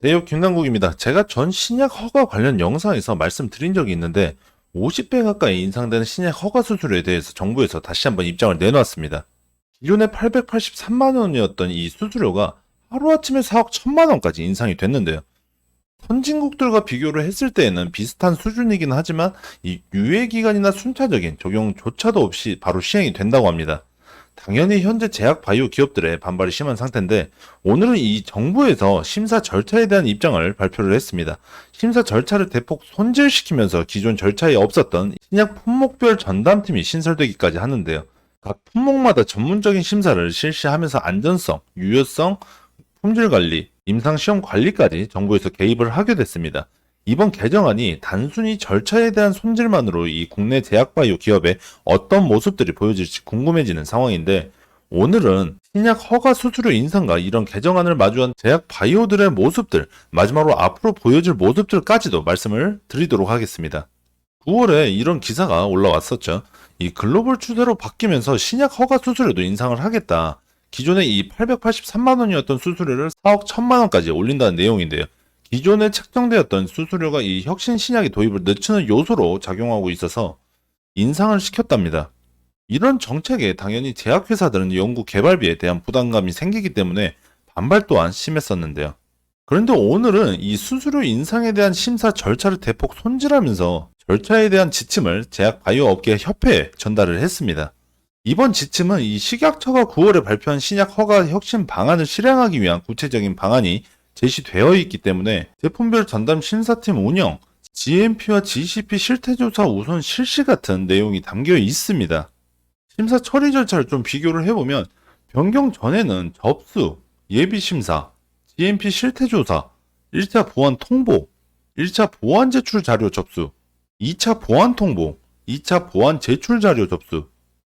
대역 김남국입니다. 제가 전 신약 허가 관련 영상에서 말씀드린 적이 있는데 50배 가까이 인상되는 신약 허가 수수료에 대해서 정부에서 다시 한번 입장을 내놓았습니다. 기존에 883만 원이었던 이 수수료가 하루아침에 4억 1천만 원까지 인상이 됐는데요. 선진국들과 비교를 했을 때에는 비슷한 수준이긴 하지만 이 유예기간이나 순차적인 적용조차도 없이 바로 시행이 된다고 합니다. 당연히 현재 제약 바이오 기업들의 반발이 심한 상태인데 오늘은 이 정부에서 심사 절차에 대한 입장을 발표를 했습니다. 심사 절차를 대폭 손질시키면서 기존 절차에 없었던 신약 품목별 전담팀이 신설되기까지 하는데요. 각 품목마다 전문적인 심사를 실시하면서 안전성, 유효성, 품질관리, 임상시험 관리까지 정부에서 개입을 하게 됐습니다. 이번 개정안이 단순히 절차에 대한 손질만으로 이 국내 제약바이오 기업의 어떤 모습들이 보여질지 궁금해지는 상황인데 오늘은 신약 허가 수수료 인상과 이런 개정안을 마주한 제약바이오들의 모습들, 마지막으로 앞으로 보여질 모습들까지도 말씀을 드리도록 하겠습니다. 9월에 이런 기사가 올라왔었죠. 이 글로벌 추세로 바뀌면서 신약 허가 수수료도 인상을 하겠다. 기존에 이 883만 원이었던 수수료를 4억 1천만 원까지 올린다는 내용인데요. 기존에 책정되었던 수수료가 이 혁신 신약의 도입을 늦추는 요소로 작용하고 있어서 인상을 시켰답니다. 이런 정책에 당연히 제약회사들은 연구 개발비에 대한 부담감이 생기기 때문에 반발 또한 심했었는데요. 그런데 오늘은 이 수수료 인상에 대한 심사 절차를 대폭 손질하면서 절차에 대한 지침을 제약바이오업계 협회에 전달을 했습니다. 이번 지침은 이 식약처가 9월에 발표한 신약 허가 혁신 방안을 실행하기 위한 구체적인 방안이 제시되어 있기 때문에 제품별 전담 심사팀 운영, GMP와 GCP 실태조사 우선 실시 같은 내용이 담겨 있습니다. 심사 처리 절차를 좀 비교를 해보면 변경 전에는 접수, 예비심사, GMP 실태조사, 1차 보안 통보, 1차 보안 제출 자료 접수, 2차 보안 통보, 2차 보안 제출 자료 접수,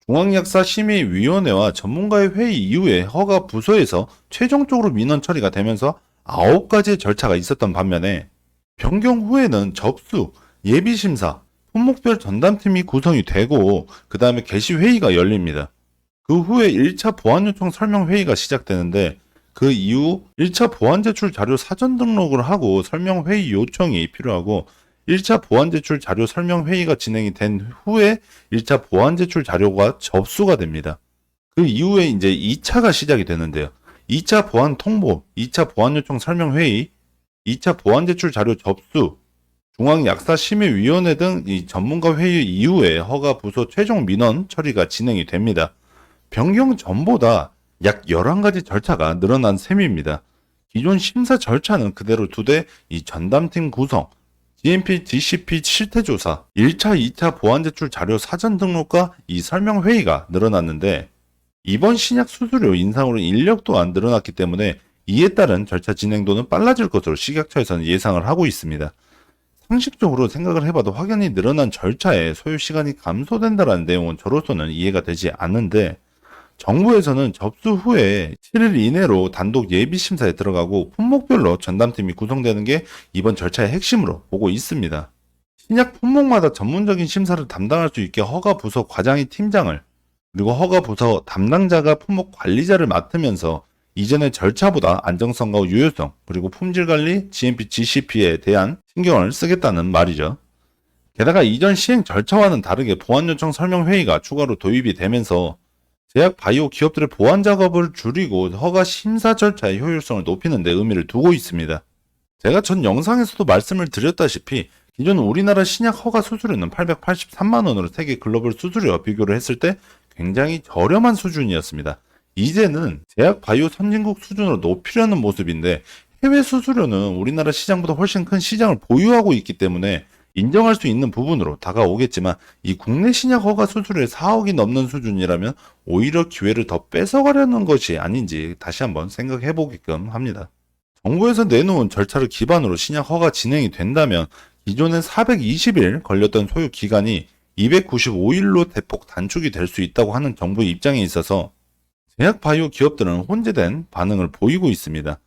중앙약사심의위원회와 전문가의 회의 이후에 허가 부서에서 최종적으로 민원 처리가 되면서 9가지의 절차가 있었던 반면에 변경 후에는 접수, 예비심사, 품목별 전담팀이 구성이 되고 그 다음에 개시회의가 열립니다. 그 후에 1차 보안요청 설명회의가 시작되는데 그 이후 1차 보안제출 자료 사전 등록을 하고 설명회의 요청이 필요하고 1차 보안제출 자료 설명회의가 진행이 된 후에 1차 보안제출 자료가 접수가 됩니다. 그 이후에 이제 2차가 시작이 되는데요. 2차 보안 통보, 2차 보안 요청 설명회의, 2차 보안 제출 자료 접수, 중앙약사심의위원회 등 이 전문가 회의 이후에 허가 부서 최종 민원 처리가 진행이 됩니다. 변경 전보다 약 11가지 절차가 늘어난 셈입니다. 기존 심사 절차는 그대로 두되 이 전담팀 구성, GMP, GCP 실태조사, 1차, 2차 보안 제출 자료 사전 등록과 이 설명회의가 늘어났는데 이번 신약 수수료 인상으로 인력 또한 늘어났기 때문에 이에 따른 절차 진행도는 빨라질 것으로 식약처에서는 예상을 하고 있습니다. 상식적으로 생각을 해봐도 확연히 늘어난 절차에 소요 시간이 감소된다는 내용은 저로서는 이해가 되지 않는데 정부에서는 접수 후에 7일 이내로 단독 예비심사에 들어가고 품목별로 전담팀이 구성되는 게 이번 절차의 핵심으로 보고 있습니다. 신약 품목마다 전문적인 심사를 담당할 수 있게 허가 부서 과장이 팀장을 그리고 허가 부서 담당자가 품목 관리자를 맡으면서 이전의 절차보다 안정성과 유효성 그리고 품질관리, GMP, GCP에 대한 신경을 쓰겠다는 말이죠. 게다가 이전 시행 절차와는 다르게 보안요청 설명회의가 추가로 도입이 되면서 제약 바이오 기업들의 보안 작업을 줄이고 허가 심사 절차의 효율성을 높이는 데 의미를 두고 있습니다. 제가 전 영상에서도 말씀을 드렸다시피 기존 우리나라 신약 허가 수수료는 883만 원으로 세계 글로벌 수수료와 비교를 했을 때 굉장히 저렴한 수준이었습니다. 이제는 제약 바이오 선진국 수준으로 높이려는 모습인데 해외 수수료는 우리나라 시장보다 훨씬 큰 시장을 보유하고 있기 때문에 인정할 수 있는 부분으로 다가오겠지만 이 국내 신약 허가 수수료의 4억이 넘는 수준이라면 오히려 기회를 더 뺏어가려는 것이 아닌지 다시 한번 생각해 보게끔 합니다. 정부에서 내놓은 절차를 기반으로 신약 허가 진행이 된다면 기존엔 420일 걸렸던 소요 기간이 295일로 대폭 단축이 될 수 있다고 하는 정부의 입장에 있어서 제약 바이오 기업들은 혼재된 반응을 보이고 있습니다.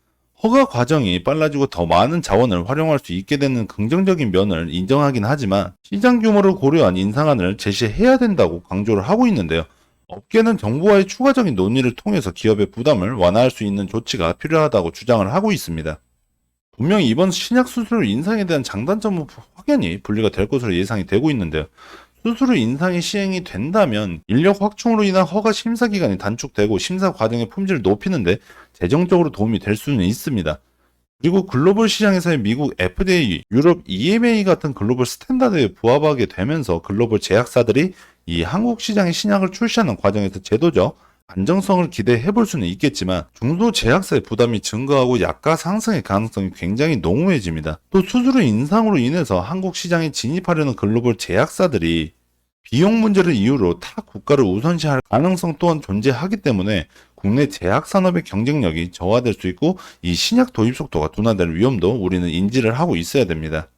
허가 과정이 빨라지고 더 많은 자원을 활용할 수 있게 되는 긍정적인 면을 인정하긴 하지만 시장 규모를 고려한 인상안을 제시해야 된다고 강조를 하고 있는데요. 업계는 정부와의 추가적인 논의를 통해서 기업의 부담을 완화할 수 있는 조치가 필요하다고 주장을 하고 있습니다. 분명히 이번 신약 수수료 인상에 대한 장단점은 확연히 분리가 될 것으로 예상이 되고 있는데요. 수수료 인상이 시행이 된다면 인력 확충으로 인한 허가 심사 기간이 단축되고 심사 과정의 품질을 높이는데 재정적으로 도움이 될 수는 있습니다. 그리고 글로벌 시장에서의 미국 FDA, 유럽 EMA 같은 글로벌 스탠다드에 부합하게 되면서 글로벌 제약사들이 이 한국 시장의 신약을 출시하는 과정에서 제도적 안정성을 기대해 볼 수는 있겠지만 중소 제약사의 부담이 증가하고 약가 상승의 가능성이 굉장히 농후해집니다. 또 수수료 인상으로 인해서 한국 시장에 진입하려는 글로벌 제약사들이 비용 문제를 이유로 타 국가를 우선시할 가능성 또한 존재하기 때문에 국내 제약 산업의 경쟁력이 저하될 수 있고 이 신약 도입 속도가 둔화될 위험도 우리는 인지를 하고 있어야 됩니다.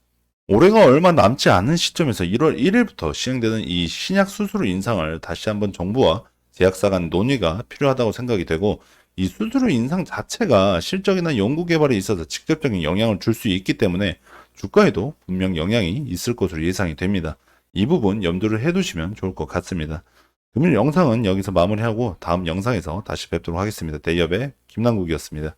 올해가 얼마 남지 않은 시점에서 1월 1일부터 시행되는 이 신약 수수료 인상을 다시 한번 정부와 제약사 간 논의가 필요하다고 생각이 되고 이 수수료 인상 자체가 실적이나 연구 개발에 있어서 직접적인 영향을 줄 수 있기 때문에 주가에도 분명 영향이 있을 것으로 예상이 됩니다. 이 부분 염두를 해두시면 좋을 것 같습니다. 금일 영상은 여기서 마무리하고 다음 영상에서 다시 뵙도록 하겠습니다. 대기업의 김남국이었습니다.